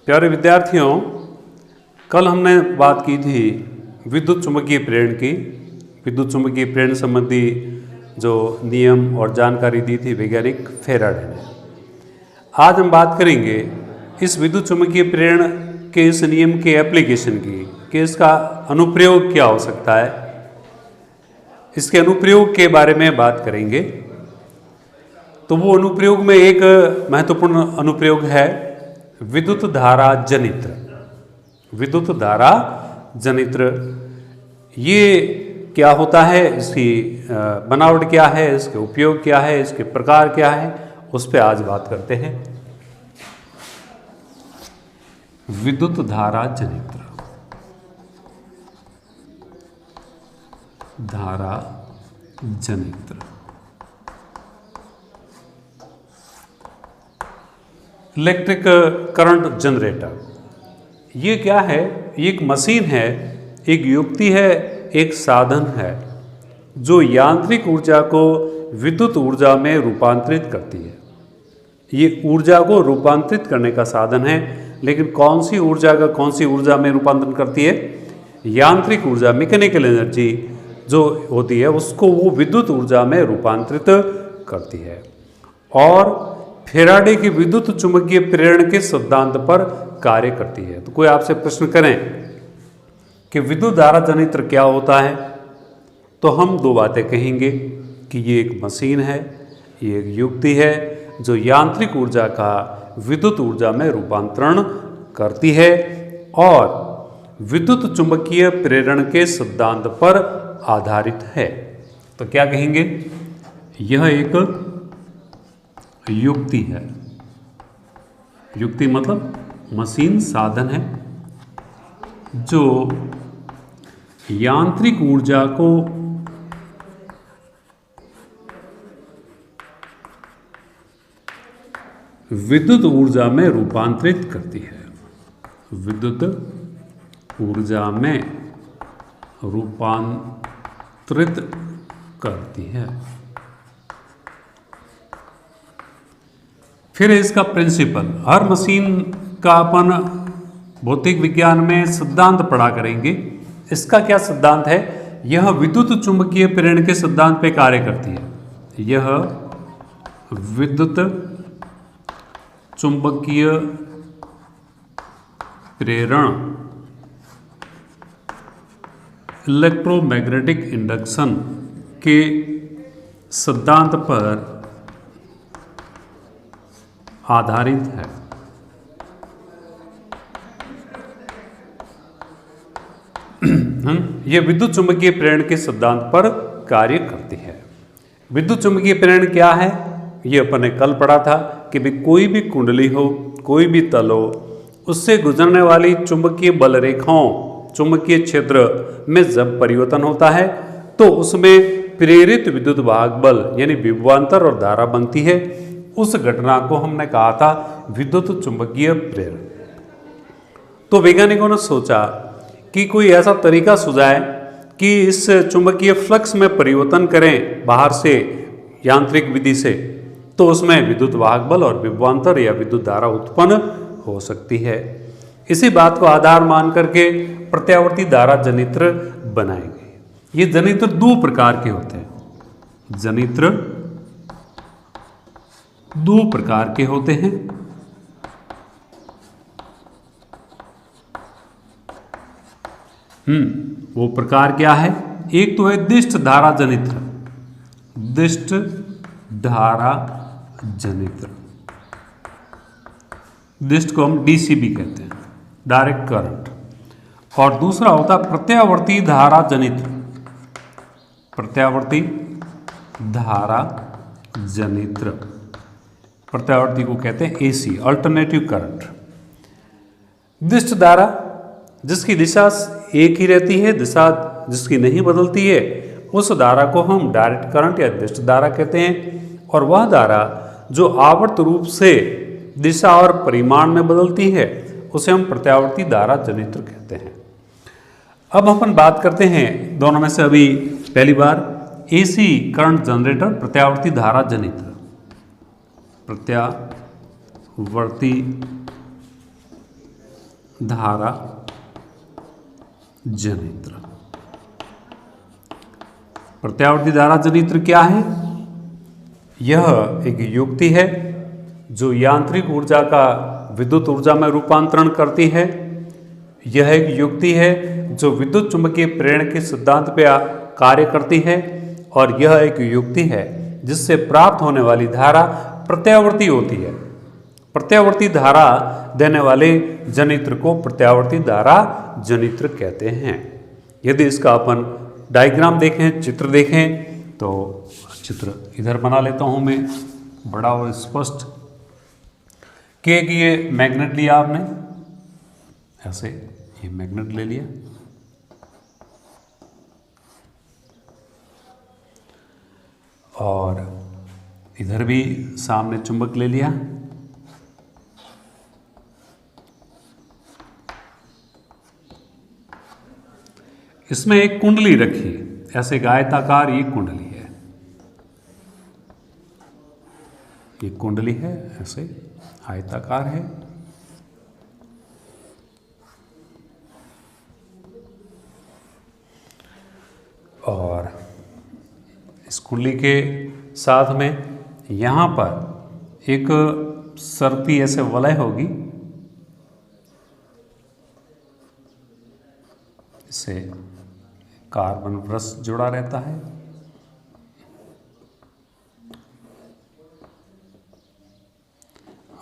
प्यारे विद्यार्थियों, कल हमने बात की थी विद्युत चुम्बकीय प्रेरण की। विद्युत चुम्बकीय प्रेरण संबंधी जो नियम और जानकारी दी थी वैज्ञानिक फेराडे ने। आज हम बात करेंगे इस विद्युत चुम्बकीय प्रेरण के इस नियम के एप्लीकेशन की, कि इसका अनुप्रयोग क्या हो सकता है। इसके अनुप्रयोग के बारे में बात करेंगे। तो वो अनुप्रयोग में एक महत्वपूर्ण अनुप्रयोग है विद्युत धारा जनित्र। विद्युत धारा जनित्र ये क्या होता है, इसकी बनावट क्या है, इसके उपयोग क्या है, इसके प्रकार क्या है, उस पर आज बात करते हैं। विद्युत धारा जनित्र। धारा जनित्र इलेक्ट्रिक करंट जनरेटर। ये क्या है? एक मशीन है, एक युक्ति है, एक साधन है जो यांत्रिक ऊर्जा को विद्युत ऊर्जा में रूपांतरित करती है। ये ऊर्जा को रूपांतरित करने का साधन है, लेकिन कौन सी ऊर्जा का कौन सी ऊर्जा में रूपांतरण करती है? यांत्रिक ऊर्जा, मैकेनिकल एनर्जी जो होती है उसको वो विद्युत ऊर्जा में रूपांतरित करती है। और फेराडे की विद्युत चुम्बकीय प्रेरण के सिद्धांत पर कार्य करती है। तो कोई आपसे प्रश्न करें कि विद्युत धारा जनित्र क्या होता है, तो हम दो बातें कहेंगे कि ये एक मशीन है, ये एक युक्ति है जो यांत्रिक ऊर्जा का विद्युत ऊर्जा में रूपांतरण करती है और विद्युत चुम्बकीय प्रेरण के सिद्धांत पर आधारित है। तो क्या कहेंगे? यह एक युक्ति है। युक्ति मतलब मशीन, साधन है जो यांत्रिक ऊर्जा को विद्युत ऊर्जा में रूपांतरित करती है। विद्युत ऊर्जा में रूपांतरित करती है। फिर इसका प्रिंसिपल, हर मशीन का अपन भौतिक विज्ञान में सिद्धांत पढ़ा करेंगे। इसका क्या सिद्धांत है? यह विद्युत चुम्बकीय प्रेरण के सिद्धांत पे कार्य करती है। यह विद्युत चुम्बकीय प्रेरण इलेक्ट्रोमैग्नेटिक इंडक्शन के सिद्धांत पर आधारित है। यह विद्युत चुम्बकीय प्रेरण के सिद्धांत पर कार्य करती है। विद्युत चुम्बकीय प्रेरण क्या है? ये अपन ने कल पढ़ा था कि भी कोई भी कुंडली हो, कोई भी तल हो, उससे गुजरने वाली चुंबकीय बल रेखाओं, चुंबकीय क्षेत्र में जब परिवर्तन होता है तो उसमें प्रेरित विद्युत वाहक बल यानी विभवांतर और धारा बनती है। उस घटना को हमने कहा था विद्युत चुम्बकीय प्रेरण। तो वैज्ञानिकों ने सोचा कि कोई ऐसा तरीका सुझाए कि इस चुंबकीय फ्लक्स में परिवर्तन करें बाहर से यांत्रिक विधि से, तो उसमें विद्युत वाहक बल और विभवांतर या विद्युत धारा उत्पन्न हो सकती है। इसी बात को आधार मान करके प्रत्यावर्ती धारा जनित्र बनाए गए। ये जनित्र दो प्रकार के होते हैं। जनित्र दो प्रकार के होते हैं। वो प्रकार क्या है? एक तो है दिष्ट धारा जनित्र। दिष्ट धारा जनित्र, दिष्ट को हम डीसी भी कहते हैं, डायरेक्ट करंट। और दूसरा होता है प्रत्यावर्ती धारा जनित्र। प्रत्यावर्ती धारा जनित्र, प्रत्यावर्ती को कहते हैं एसी, अल्टरनेटिव करंट। दिष्ट धारा जिसकी दिशा एक ही रहती है, दिशा जिसकी नहीं बदलती है, उस धारा को हम डायरेक्ट करंट या दिष्ट धारा कहते हैं। और वह धारा जो आवर्त रूप से दिशा और परिमाण में बदलती है उसे हम प्रत्यावर्ती धारा जनित्र कहते हैं। अब अपन बात करते हैं दोनों में से अभी पहली बार एसी करंट जनरेटर, प्रत्यावर्ती धारा जनित्र। प्रत्यावर्ती धारा जनित्र। प्रत्यावर्ती धारा जनित्र क्या है? यह एक युक्ति है जो यांत्रिक ऊर्जा का विद्युत ऊर्जा में रूपांतरण करती है। यह एक युक्ति है जो विद्युत चुंबकीय प्रेरण के सिद्धांत पर कार्य करती है, और यह एक युक्ति है जिससे प्राप्त होने वाली धारा प्रत्यावर्ती होती है। प्रत्यावर्ती धारा देने वाले जनित्र को प्रत्यावर्ती धारा जनित्र कहते हैं। यदि इसका अपन डायग्राम देखें, चित्र देखें, तो चित्र इधर बना लेता हूं मैं बड़ा और स्पष्ट। कि ये मैग्नेट लिया आपने, ऐसे ये मैग्नेट ले लिया, और इधर भी सामने चुंबक ले लिया। इसमें एक कुंडली रखी, ऐसे एक आयताकार ये कुंडली है, ये कुंडली है, ऐसे आयताकार है। और इस कुंडली के साथ में यहाँ पर एक सर्पी ऐसे वलय होगी, इससे कार्बन ब्रश जुड़ा रहता है।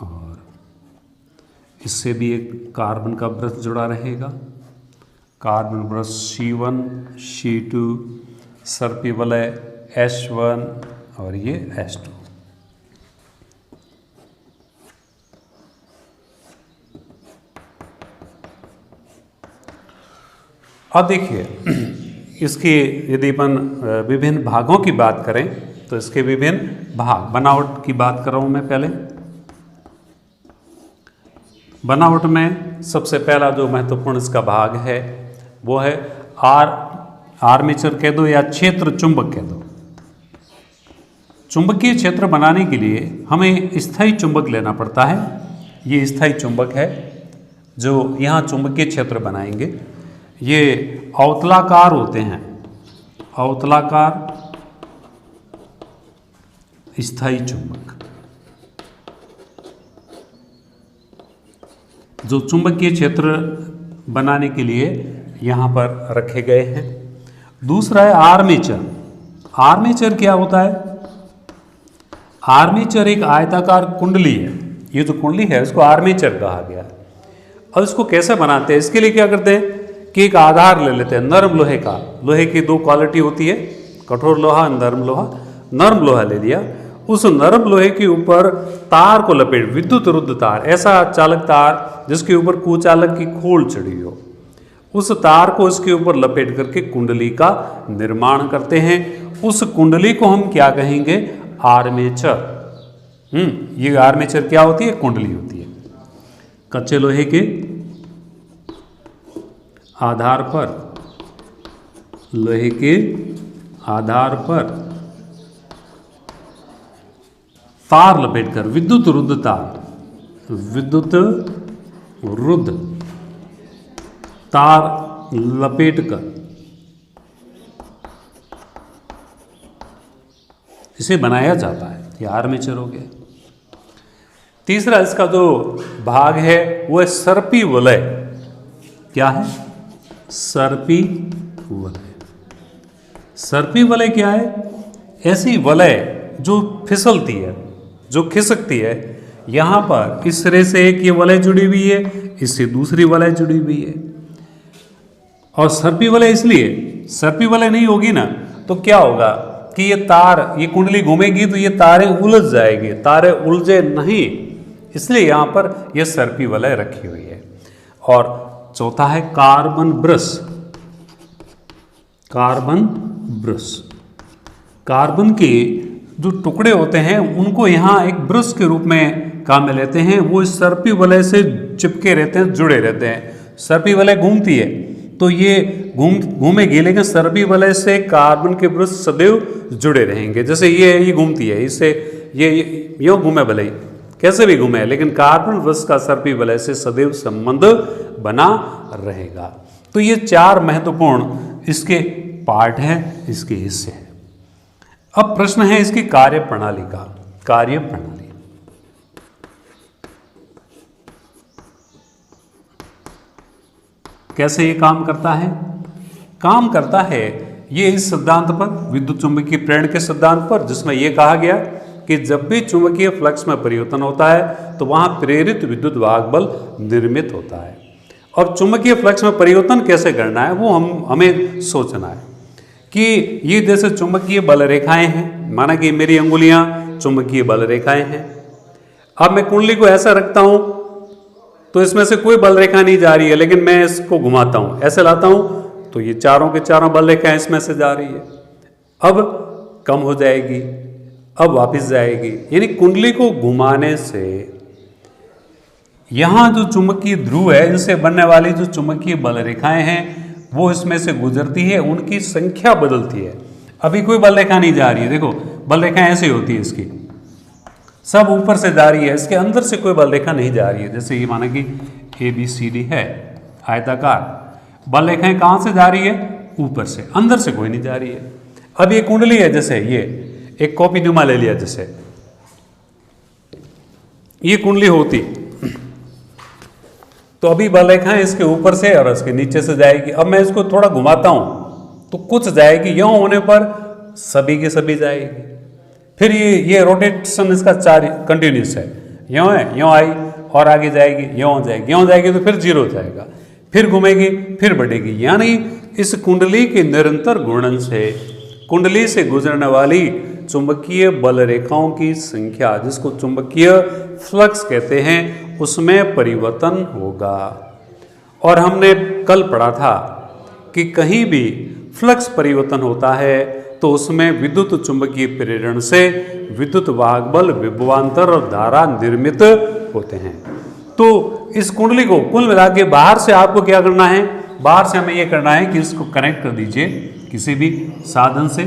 और इससे भी एक कार्बन का ब्रश जुड़ा रहेगा। कार्बन ब्रश C1, C2, सर्पी वलय H1 और ये H2। अब देखिए, इसके यदि अपन विभिन्न भागों की बात करें तो इसके विभिन्न भाग, बनावट की बात कर रहा हूं मैं पहले। बनावट में सबसे पहला जो महत्वपूर्ण इसका भाग है वो है आर्मेचर कह दो या क्षेत्र चुंबक कह दो। चुंबकीय क्षेत्र बनाने के लिए हमें स्थायी चुंबक लेना पड़ता है। ये स्थायी चुंबक है जो यहाँ चुंबकीय क्षेत्र बनाएंगे। ये अवतलाकार होते हैं, अवतलाकार स्थायी चुंबक, जो चुंबकीय क्षेत्र बनाने के लिए यहाँ पर रखे गए हैं। दूसरा है आर्मेचर। आर्मेचर क्या होता है? आर्मेचर एक आयताकार कुंडली है। ये जो कुंडली है इसको आर्मेचर कहा गया। अब इसको कैसे बनाते हैं? इसके लिए क्या करते हैं कि एक आधार ले लेते हैं नरम लोहे का। लोहे की दो क्वालिटी होती है, कठोर लोहा, नरम लोहा। नरम लोहा ले लिया, उस नरम लोहे के ऊपर तार को लपेट, विद्युत रुद्ध तार, ऐसा चालक तार जिसके ऊपर कुचालक की खोल चढ़ी हो, उस तार को इसके ऊपर लपेट करके कुंडली का निर्माण करते हैं। उस कुंडली को हम क्या कहेंगे? आर्मेचर। ये आर्मेचर क्या होती है? कुंडली होती है। कच्चे लोहे के आधार पर, लोहे के आधार पर तार लपेटकर, विद्युत रुद्ध तार, विद्युत रुद्ध तार लपेटकर इसे बनाया जाता है। ये आर्मेचर हो गया। तीसरा इसका जो भाग है वो है सर्पी वलय। क्या है? सर्पी वलय। सर्पी वलय क्या है? ऐसी वलय जो फिसलती है, जो खिसकती है। यहाँ पर इस सिरे से एक ये वलय जुड़ी हुई है, इससे दूसरी वलय जुड़ी हुई है। और सर्पी वलय इसलिए, सर्पी वलय नहीं होगी ना तो क्या होगा कि ये तार, ये कुंडली घूमेगी तो ये तारें उलझ जाएगी। तारें उलझे नहीं, इसलिए यहाँ पर ये सर्पी वलय रखी हुई है। और चौथा है carbon brush. Carbon brush, carbon के जो टुकड़े होते हैं उनको यहाँ एक ब्रश के रूप में काम में लेते हैं। वो इस सर्पी वलय से चिपके रहते हैं, जुड़े रहते हैं। सर्पी वलय घूमती है तो ये घूमेगी, लेकिन सर्पी वलय से कार्बन के ब्रश सदैव जुड़े रहेंगे। जैसे ये घूमती है, इससे ये यूँ घूमे वलय, कैसे भी घूमे, लेकिन कार्बन वृक्ष का सर्पी वलय से सदैव संबंध बना रहेगा। तो ये 4 महत्वपूर्ण इसके पार्ट हैं, इसके हिस्से हैं। अब प्रश्न है इसकी कार्य प्रणाली का। कार्य प्रणाली कैसे ये काम करता है? काम करता है ये इस सिद्धांत पर, विद्युत चुंबकीय प्रेरण के सिद्धांत पर, जिसमें यह कहा गया कि जब भी चुंबकीय फ्लक्स में परिवर्तन होता है तो वहां प्रेरित विद्युत वाहक बल निर्मित होता है। अब चुंबकीय फ्लक्स में परिवर्तन कैसे करना है वो हमें सोचना है कि ये जैसे चुंबकीय बल रेखाएं हैं, माना कि मेरी अंगुलियां चुंबकीय बल रेखाएं हैं। अब मैं कुंडली को ऐसा रखता हूं तो इसमें से कोई बल रेखा नहीं जा रही है, लेकिन मैं इसको घुमाता हूं, ऐसे लाता हूं तो ये चारों के चारों बल रेखाएं इसमें से जा रही है। अब कम हो जाएगी, अब वापस जाएगी, यानी कुंडली को घुमाने से यहां जो चुंबकीय ध्रुव है, इनसे बनने वाली जो चुंबकीय बल रेखाएं हैं वो इसमें से गुजरती है, उनकी संख्या बदलती है। अभी कोई बल रेखा नहीं जा रही है, देखो बल रेखा ऐसे होती है, इसकी सब ऊपर से जा रही है, इसके अंदर से कोई बल रेखा नहीं जा रही है। जैसे ये माना कि ABCD है आयताकार, बल रेखाएं कहां से जा रही है? ऊपर से, अंदर से कोई नहीं जा रही है। अब ये कुंडली है, जैसे ये एक कॉपी नुमा ले लिया, जैसे ये कुंडली होती तो अभी बल रेखाएं इसके ऊपर से और इसके नीचे से जाएगी। अब मैं इसको थोड़ा घुमाता हूं तो कुछ जाएगी, यूं होने पर सभी की सभी जाएगी। फिर ये रोटेशन इसका 4 कंटिन्यूस है, यूं है, यूं आई और आगे जाएगी, यूं जाएगी तो फिर 0 जाएगा, फिर घूमेगी, फिर बढ़ेगी। यानी इस कुंडली के निरंतर घूर्णन से कुंडली से गुजरने वाली चुंबकीय बल रेखाओं की संख्या, जिसको चुंबकीय फ्लक्स कहते हैं, उसमें परिवर्तन होगा। और हमने कल पढ़ा था कि कहीं भी फ्लक्स परिवर्तन होता है तो उसमें विद्युत चुंबकीय प्रेरण से विद्युत वाहक बल, विभवांतर और धारा निर्मित होते हैं। तो इस कुंडली को कुल मिला के बाहर से आपको क्या करना है? बाहर से हमें यह करना है कि इसको कनेक्ट कर दीजिए किसी भी साधन से,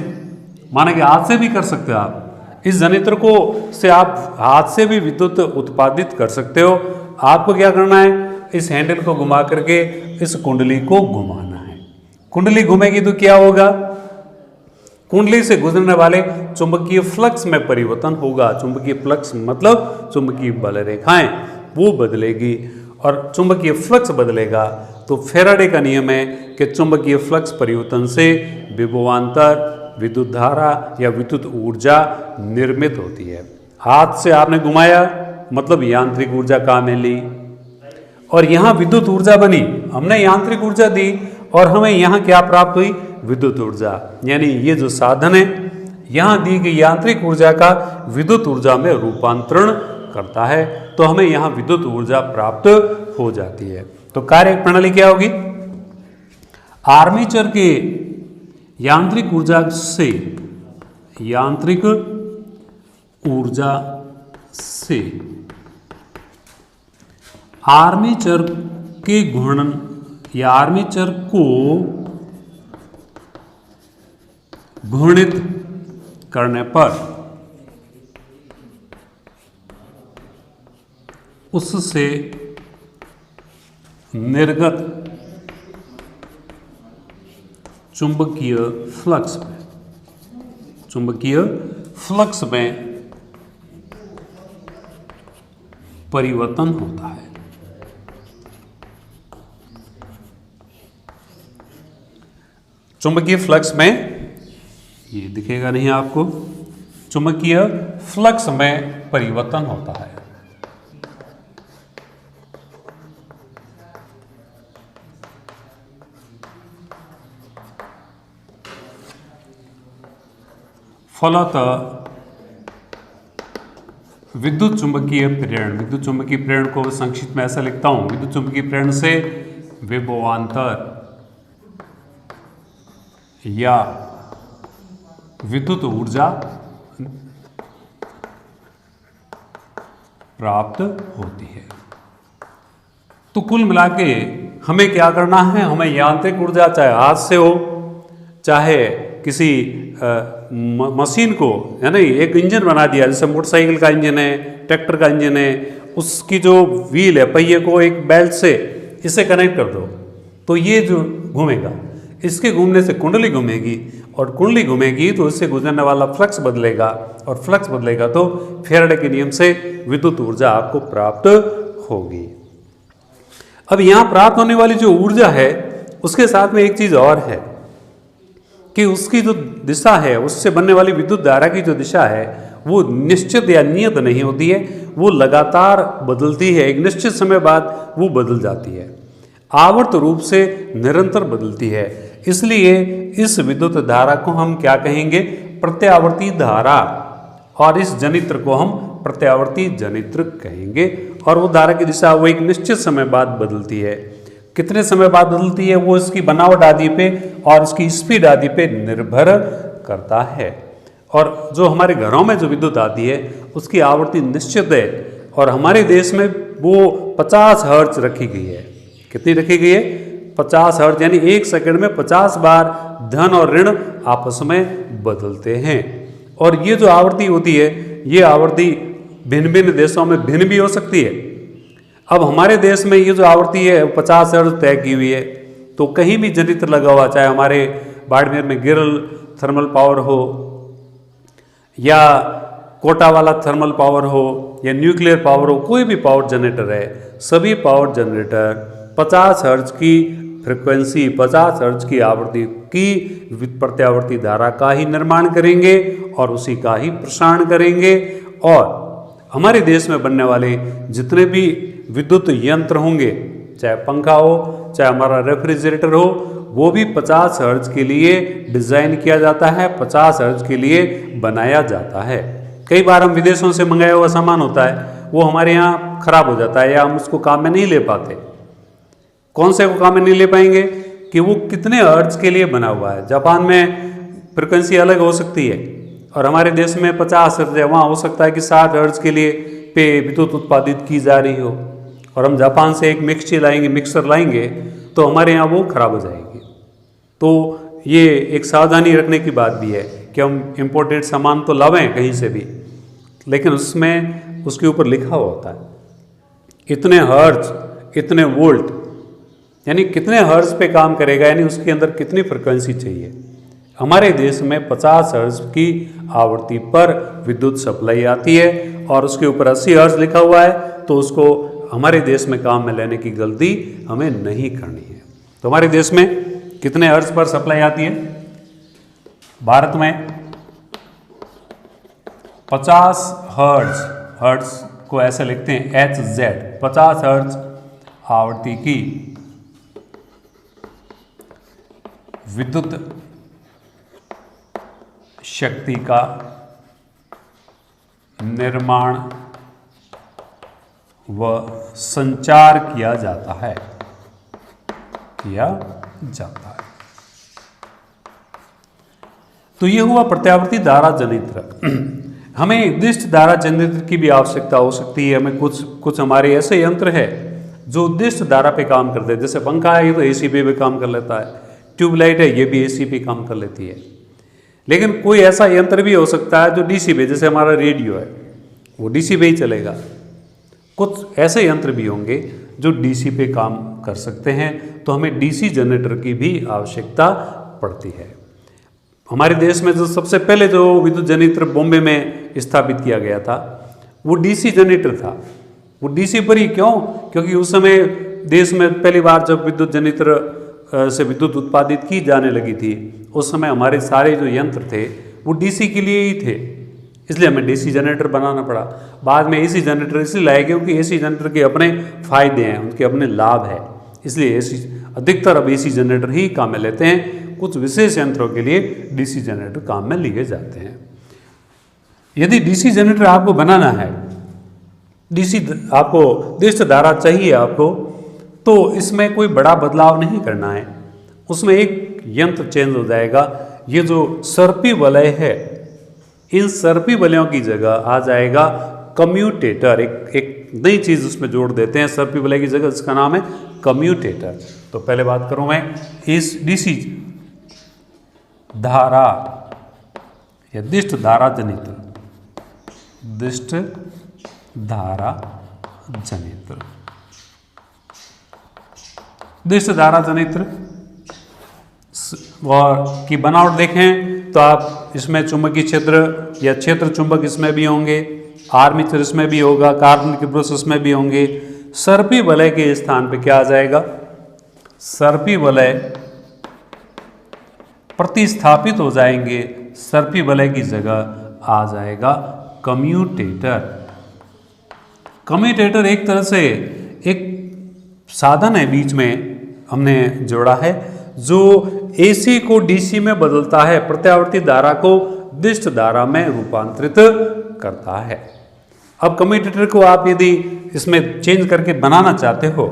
माना कि हाथ से भी कर सकते हो आप। इस जनित्र को से आप हाथ से भी विद्युत उत्पादित कर सकते हो। आपको क्या करना है? इस हैंडल को घुमा करके इस कुंडली को घुमाना है। कुंडली घूमेगी तो क्या होगा? कुंडली से गुजरने वाले चुंबकीय फ्लक्स में परिवर्तन होगा। चुंबकीय फ्लक्स मतलब चुंबकीय बल रेखाएं वो बदलेगी, और चुंबकीय फ्लक्स बदलेगा तो फैराडे का नियम है कि चुंबकीय फ्लक्स परिवर्तन से विभवांतर, विद्युत धारा या विद्युत ऊर्जा निर्मित होती है। हाथ से आपने घुमाया मतलब यांत्रिक ऊर्जा काम में ली, और यहां विद्युत ऊर्जा बनी, हमने यांत्रिक ऊर्जा दी और हमें यहां क्या प्राप्त हुई? विद्युत ऊर्जा। यानी ये जो साधन है यहां दी गई यांत्रिक ऊर्जा का विद्युत ऊर्जा में रूपांतरण करता है, तो हमें यहां विद्युत ऊर्जा प्राप्त हो जाती है। तो कार्य प्रणाली क्या होगी? आर्मेचर के यांत्रिक ऊर्जा से आर्मेचर के घूर्णन या आर्मेचर को घूर्णित करने पर उससे निर्गत चुंबकीय फ्लक्स में परिवर्तन होता है। चुंबकीय फ्लक्स में, ये दिखेगा नहीं आपको, चुंबकीय फ्लक्स में परिवर्तन होता है। फलतः विद्युत चुंबकीय प्रेरण को संक्षिप्त में ऐसा लिखता हूं, विद्युत चुंबकीय प्रेरण से विभवांतर या विद्युत ऊर्जा प्राप्त होती है। तो कुल मिला के हमें क्या करना है? हमें यांत्रिक ऊर्जा चाहे हाथ से हो, चाहे किसी मशीन को, है ना, एक इंजन बना दिया, जैसे मोटरसाइकिल का इंजन है, ट्रैक्टर का इंजन है, उसकी जो व्हील है, पहिए को एक बेल्ट से इसे कनेक्ट कर दो तो ये जो घूमेगा, इसके घूमने से कुंडली घूमेगी, और कुंडली घूमेगी तो इससे गुजरने वाला फ्लक्स बदलेगा, और फ्लक्स बदलेगा तो फैराडे के नियम से विद्युत ऊर्जा आपको प्राप्त होगी। अब यहाँ प्राप्त होने वाली जो ऊर्जा है उसके साथ में एक चीज और है कि उसकी जो दिशा है, उससे बनने वाली विद्युत धारा की जो दिशा है वो निश्चित या नियत नहीं होती है, वो लगातार बदलती है, एक निश्चित समय बाद वो बदल जाती है, आवर्त रूप से निरंतर बदलती है। इसलिए इस विद्युत धारा को हम क्या कहेंगे? प्रत्यावर्ती धारा, और इस जनित्र को हम प्रत्यावर्ती जनित्र कहेंगे। और वो धारा की दिशा वो एक निश्चित समय बाद बदलती है। कितने समय बाद बदलती है वो इसकी बनावट आदि पे और इसकी स्पीड आदि पे निर्भर करता है। और जो हमारे घरों में जो विद्युत आती है उसकी आवृत्ति निश्चित है, और हमारे देश में वो 50 हर्ट्ज रखी गई है। कितनी रखी गई है? 50 हर्ट्ज, यानी 1 सेकंड में 50 बार धन और ऋण आपस में बदलते हैं। और ये जो आवृत्ति होती है, ये आवृत्ति भिन्न भिन्न देशों में भिन्न भी हो सकती है। अब हमारे देश में ये जो आवृत्ति है 50 हर्ट्ज तय की हुई है, तो कहीं भी जनित्र लगा हुआ, चाहे हमारे बाड़मेर में गिरल थर्मल पावर हो, या कोटा वाला थर्मल पावर हो, या न्यूक्लियर पावर हो, कोई भी पावर जनरेटर है, सभी पावर जनरेटर 50 हर्ट्ज की फ्रिक्वेंसी, 50 हर्ट्ज की आवृत्ति की प्रत्यावर्ती धारा का ही निर्माण करेंगे और उसी का ही प्रसारण करेंगे। और हमारे देश में बनने वाले जितने भी विद्युत यंत्र होंगे, चाहे पंखा हो, चाहे हमारा रेफ्रिजरेटर हो, वो भी 50 हर्ट्ज के लिए डिज़ाइन किया जाता है, 50 हर्ट्ज के लिए बनाया जाता है। कई बार हम विदेशों से मंगाया हुआ सामान होता है, वो हमारे यहाँ खराब हो जाता है या हम उसको काम में नहीं ले पाते। कौन से को काम में नहीं ले पाएंगे? कि वो कितने हर्ट्ज के लिए बना हुआ है। जापान में फ्रिक्वेंसी अलग हो सकती है और हमारे देश में 50 हर्ट्ज है, वहाँ हो सकता है कि 60 हर्ट्ज के लिए पे विद्युत उत्पादित की जा रही हो, और हम जापान से एक मिक्सर लाएंगे तो हमारे यहाँ वो खराब हो जाएगी। तो ये एक सावधानी रखने की बात भी है कि हम इम्पोर्टेड सामान तो लावें कहीं से भी, लेकिन उसमें उसके ऊपर लिखा हुआ होता है इतने हर्ट्ज, इतने वोल्ट, यानी कितने हर्ट्ज पे काम करेगा, यानी उसके अंदर कितनी फ्रिक्वेंसी चाहिए। हमारे देश में 50 हर्ट्ज की आवृत्ति पर विद्युत सप्लाई आती है और उसके ऊपर 80 हर्ट्ज लिखा हुआ है, तो उसको हमारे देश में काम में लेने की गलती हमें नहीं करनी है। तो हमारे देश में कितने हर्ट्ज पर सप्लाई आती है? भारत में 50 हर्ट्ज, हर्ट्ज को ऐसे लिखते हैं HZ, 50 हर्ट्ज आवृत्ति की विद्युत शक्ति का निर्माण व संचार किया जाता है। तो ये हुआ प्रत्यावर्ती धारा जनित्र। हमें उद्दिष्ट धारा जनित्र की भी आवश्यकता हो सकती है। हमें कुछ हमारे ऐसे यंत्र है जो उद्दिष्ट धारा पे काम करते हैं। जैसे पंखा है, ये तो AC पे भी काम कर लेता है। ट्यूबलाइट है, ये भी AC पे काम कर लेती है। लेकिन कोई ऐसा यंत्र भी हो सकता है जो DC पे, जैसे हमारा रेडियो है, वो DC पे ही चलेगा। कुछ ऐसे यंत्र भी होंगे जो DC पे काम कर सकते हैं, तो हमें DC जनरेटर की भी आवश्यकता पड़ती है। हमारे देश में जो सबसे पहले जो विद्युत जनरेटर बॉम्बे में स्थापित किया गया था, वो DC जनरेटर था। वो DC पर ही क्यों? क्योंकि उस समय देश में पहली बार जब विद्युत जनरेटर से विद्युत उत्पादित की जाने लगी थी, उस समय हमारे सारे जो यंत्र थे वो DC के लिए ही थे, इसलिए हमें DC जनरेटर बनाना पड़ा। बाद में AC जनरेटर इसलिए लाए क्योंकि AC जनरेटर के अपने फायदे हैं, उनके अपने लाभ हैं, इसलिए अधिकतर अब AC जनरेटर ही काम में लेते हैं। कुछ विशेष यंत्रों के लिए DC जनरेटर काम में लिए जाते हैं। यदि DC जनरेटर आपको बनाना है, DC आपको उद्दिष्ट धारा चाहिए आपको, तो इसमें कोई बड़ा बदलाव नहीं करना है। उसमें एक यंत्र चेंज हो जाएगा। ये जो सर्पी वलय है, इन सर्पी वलयों की जगह आ जाएगा कम्यूटेटर। एक नई चीज उसमें जोड़ देते हैं सर्पी वलय की जगह, जिसका नाम है कम्यूटेटर। तो पहले बात करूं मैं इस DC धारा या दिष्ट धारा जनित्र, दिष्ट धारा जनित्र। दिष्ट धारा जनित्र और की बनावट देखें तो आप इसमें चुंबकीय क्षेत्र या क्षेत्र चुंबक इसमें भी होंगे, आर्मेचर इसमें भी होगा, कार्बन के ब्रश इसमें भी होंगे। सर्पी वलय के स्थान पे क्या आ जाएगा? सर्पी वलय प्रतिस्थापित हो जाएंगे, सर्पी वलय की जगह आ जाएगा कम्यूटेटर। कम्यूटेटर एक तरह से एक साधन है, बीच में हमने जोड़ा है, जो एसी को डीसी में बदलता है, प्रत्यावर्ती धारा को दिष्ट धारा में रूपांतरित करता है। अब कम्यूटेटर को आप यदि इसमें चेंज करके बनाना चाहते हो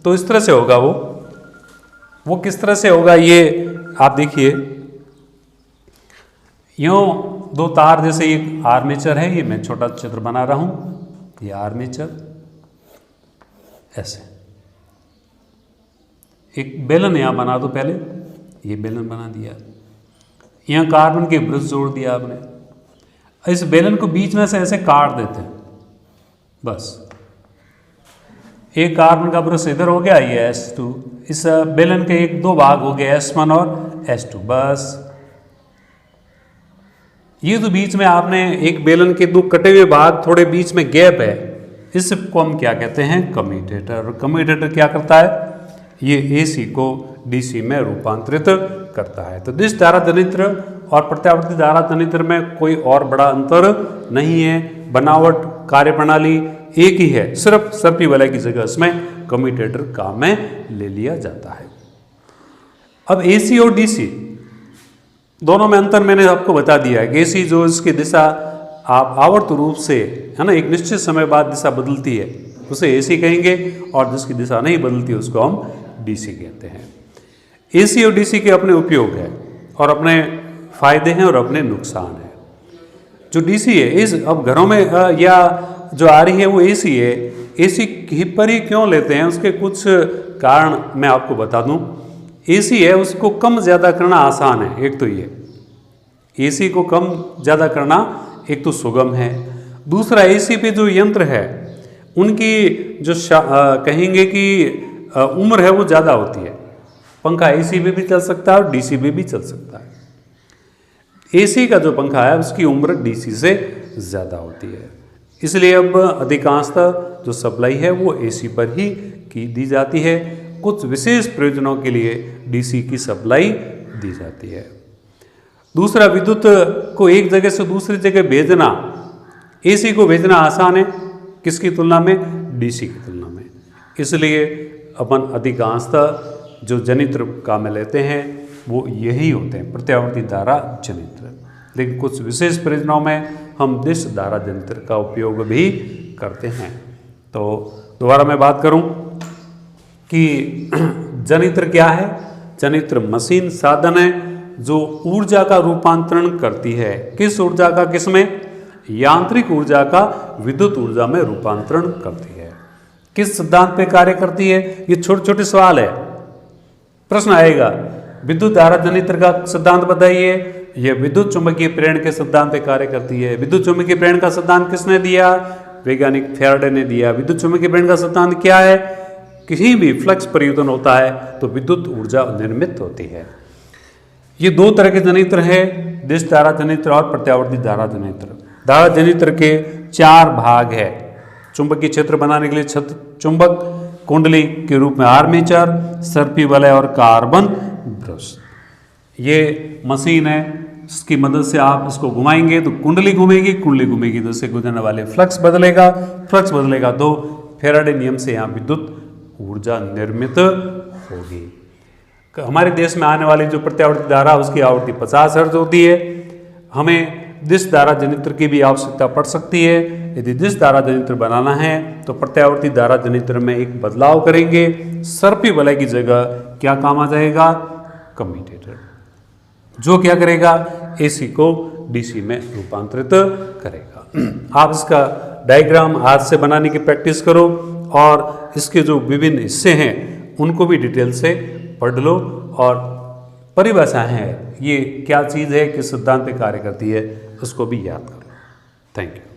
तो इस तरह से होगा। वो किस तरह से होगा ये आप देखिए। यूं दो तार जैसे एक आर्मेचर है, ये मैं छोटा चित्र बना रहा हूं, ये आर्मेचर, ऐसे एक बेलन यहां बना दो, पहले ये बेलन बना दिया, यहां कार्बन के ब्रश जोड़ दिया आपने, इस बेलन को बीच में से ऐसे काट देते हैं, बस एक कार्बन का ब्रश इधर हो गया, ये S2, इस बेलन के एक दो भाग हो गए S1 और S2, बस ये तो बीच में आपने एक बेलन के दो कटे हुए भाग, थोड़े बीच में गैप है, इसको हम क्या कहते हैं? कम्यूटेटर। और कम्यूटेटर क्या करता है? ये एसी को डीसी में रूपांतरित करता है। तो दिष्ट धारा जनित्र और प्रत्यावर्ती धारा जनित्र में कोई और बड़ा अंतर नहीं है, बनावट कार्यप्रणाली एक ही है, सिर्फ सर्पी वलय की जगह इसमें कम्यूटेटर काम में ले लिया जाता है। अब एसी और डीसी दोनों में अंतर मैंने आपको बता दिया है। एसी जो इसकी दिशा आप आवर्त रूप से, है ना, एक निश्चित समय बाद दिशा बदलती है, उसे एसी कहेंगे, और जिसकी दिशा नहीं बदलती उसको हम डीसी कहते हैं। एसी और डीसी के अपने उपयोग है और अपने फायदे हैं और अपने नुकसान हैं। जो डीसी है, इस अब घरों में या जो आ रही है वो एसी है, एसी पर ही क्यों लेते हैं उसके कुछ कारण मैं आपको बता दूं। एसी है उसको कम ज़्यादा करना आसान है, एक तो ये एसी को कम ज़्यादा करना एक तो सुगम है, दूसरा एसी पे जो यंत्र है उनकी जो कहेंगे कि उम्र है वो ज़्यादा होती है। पंखा एसी पे भी चल सकता है और डीसी पे भी चल सकता है। एसी का जो पंखा है उसकी उम्र डीसी से ज़्यादा होती है, इसलिए अब अधिकांशतः जो सप्लाई है वो एसी पर ही की दी जाती है। कुछ विशेष प्रयोजनों के लिए डीसी की सप्लाई दी जाती है। दूसरा, विद्युत को एक जगह से दूसरी जगह भेजना, एसी को भेजना आसान है किसकी तुलना में? डीसी की तुलना में। इसलिए अपन अधिकांशतः जो जनित्र काम में लेते हैं वो यही होते हैं, प्रत्यावर्ती धारा जनित्र। लेकिन कुछ विशेष प्रयोजनों में हम दिष्ट धारा जनित्र का उपयोग भी करते हैं। तो दोबारा मैं बात करूं कि जनित्र क्या है? जनित्र मशीन, साधन है जो ऊर्जा का रूपांतरण करती है। किस ऊर्जा का? किसमें? यांत्रिक ऊर्जा का विद्युत ऊर्जा में रूपांतरण करती है। किस सिद्धांत पे कार्य करती है? ये छोटे छोटे सवाल है, प्रश्न आएगा। विद्युत धारा जनित्र का सिद्धांत बताइए। यह विद्युत चुंबकीय प्रेरण के सिद्धांत पे कार्य करती है। विद्युत चुंबकीय प्रेरण का सिद्धांत किसने दिया? वैज्ञानिक फैराडे ने दिया। विद्युत चुंबकीय प्रेरण का सिद्धांत क्या है? किसी भी फ्लक्स परिवर्तन होता है तो विद्युत ऊर्जा निर्मित होती है। ये दो तरह के जनित्र हैं, दिष्ट धारा जनित्र और प्रत्यावर्ती धारा जनित्र। धारा जनित्र के चार भाग है। चुंबकीय क्षेत्र बनाने के लिए चुंबक, कुंडली के रूप में आर्मेचर, सर्पी वलय और कार्बन ब्रश। ये मशीन है, इसकी मदद से आप इसको घुमाएंगे तो कुंडली घूमेगी, कुंडली घूमेगी तो इससे गुजरने वाले फ्लक्स बदलेगा, फ्लक्स बदलेगा तो फैराडे नियम से यहाँ विद्युत ऊर्जा निर्मित होगी। हमारे देश में आने वाली जो प्रत्यावर्ती धारा उसकी आवृत्ति 50 हर्ट्ज होती है। हमें दिष्ट धारा जनित्र की भी आवश्यकता पड़ सकती है। यदि दिष्ट धारा जनित्र बनाना है तो प्रत्यावर्ती धारा जनित्र में एक बदलाव करेंगे। सर्पी वलय की जगह क्या काम आ जाएगा? कम्यूटेटर, जो क्या करेगा? एसी को डीसी में रूपांतरित करेगा। आप इसका डायग्राम हाथ से बनाने की प्रैक्टिस करो और इसके जो विभिन्न हिस्से हैं उनको भी डिटेल से पढ़ लो और परिभाषाएं हैं, ये क्या चीज़ है, किस सिद्धांत पे कार्य करती है, उसको भी याद कर लो। Thank you.